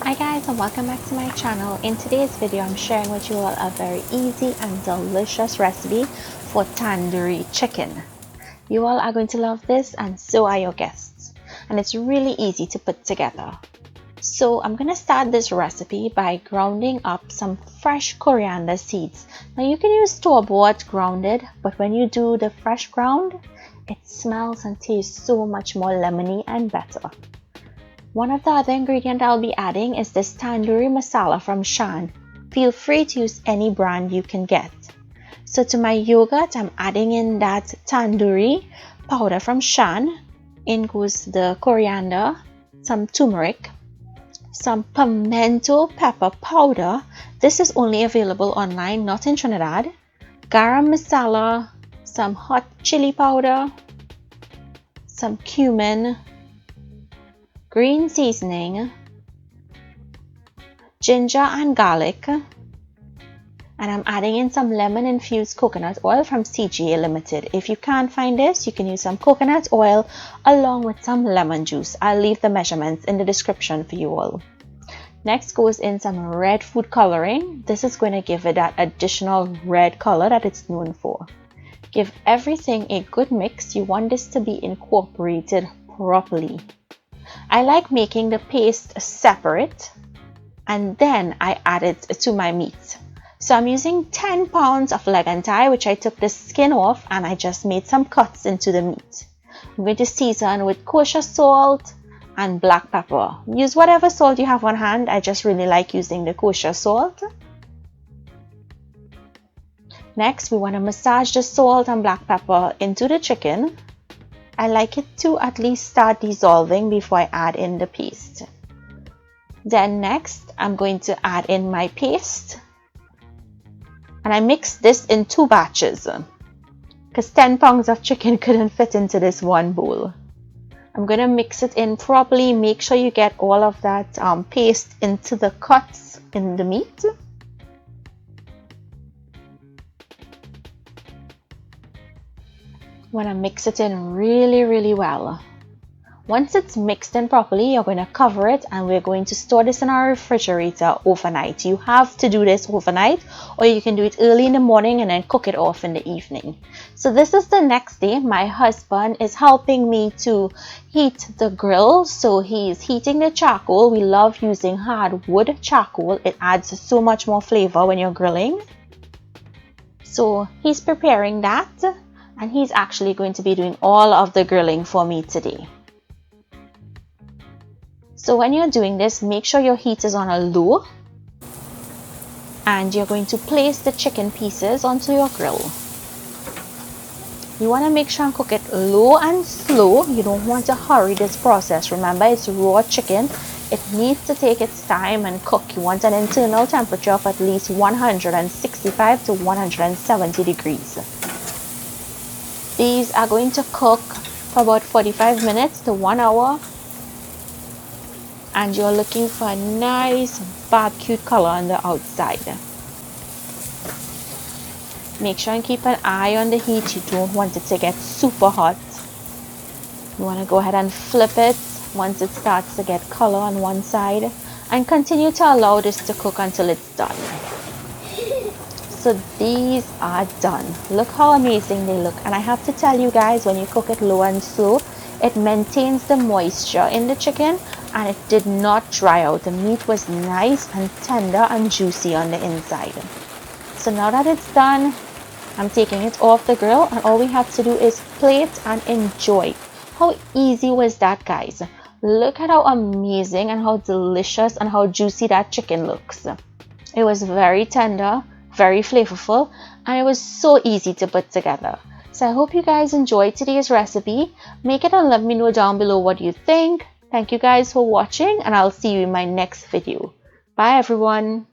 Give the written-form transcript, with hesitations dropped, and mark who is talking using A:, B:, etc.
A: Hi guys, and welcome back to my channel. In today's video I'm sharing with you all a very easy and delicious recipe for tandoori chicken. You all are going to love this, and so are your guests, and it's really easy to put together. So I'm going to start this recipe by grounding up some fresh coriander seeds. Now you can use store-bought grounded, but when you do the fresh ground, it smells and tastes so much more lemony and better. One of the other ingredients I'll be adding is this tandoori masala from Shan. Feel free to use any brand you can get. So to my yogurt, I'm adding in that tandoori powder from Shan. In goes the coriander, some turmeric, some pimento pepper powder. This is only available online, not in Trinidad. Garam masala, some hot chili powder, some cumin, green seasoning, ginger and garlic, and I'm adding in some lemon infused coconut oil from CGA Limited. If you can't find this, you can use some coconut oil along with some lemon juice. I'll leave the measurements in the description for you all. Next goes in some red food coloring. This is going to give it that additional red color that it's known for. Give everything a good mix. You want this to be incorporated properly. I like making the paste separate and then I add it to my meat. So I'm using 10 pounds of leg and thigh, which I took the skin off, and I just made some cuts into the meat. I'm going to season with kosher salt and black pepper. Use whatever salt you have on hand. I just really like using the kosher salt. Next, we want to massage the salt and black pepper into the chicken. I like it to at least start dissolving before I add in the paste. Then next, I'm going to add in my paste. And I mix this in 2 batches because 10 pounds of chicken couldn't fit into this one bowl. I'm going to mix it in properly. Make sure you get all of that paste into the cuts in the meat. Want to mix it in really well. Once it's mixed in properly, you're going to cover it, and we're going to store this in our refrigerator overnight. You have to do this overnight, or you can do it early in the morning and then cook it off in the evening. So this is the next day. My husband is helping me to heat the grill, so he's heating the charcoal. We love using hardwood charcoal. It adds so much more flavor when you're grilling. So he's preparing that, and he's actually going to be doing all of the grilling for me today. So when you're doing this, make sure your heat is on a low, and you're going to place the chicken pieces onto your grill. You want to make sure and cook it low and slow. You don't want to hurry this process. Remember, it's raw chicken. It needs to take its time and cook. You want an internal temperature of at least 165 to 170 degrees. These are going to cook for about 45 minutes to 1 hour. And you're looking for a nice barbecued color on the outside. Make sure and keep an eye on the heat. You don't want it to get super hot. You want to go ahead and flip it once it starts to get color on one side, and continue to allow this to cook until it's done. So these are done. Look how amazing they look. And I have to tell you guys, when you cook it low and slow, it maintains the moisture in the chicken, and it did not dry out. The meat was nice and tender and juicy on the inside. So now that it's done, I'm taking it off the grill, and all we have to do is plate and enjoy. How easy was that, guys? Look at how amazing and how delicious and how juicy that chicken looks. It was very tender, very flavorful, and it was so easy to put together. So I hope you guys enjoyed today's recipe. Make it and let me know down below what you think. Thank you guys for watching, and I'll see you in my next video. Bye everyone.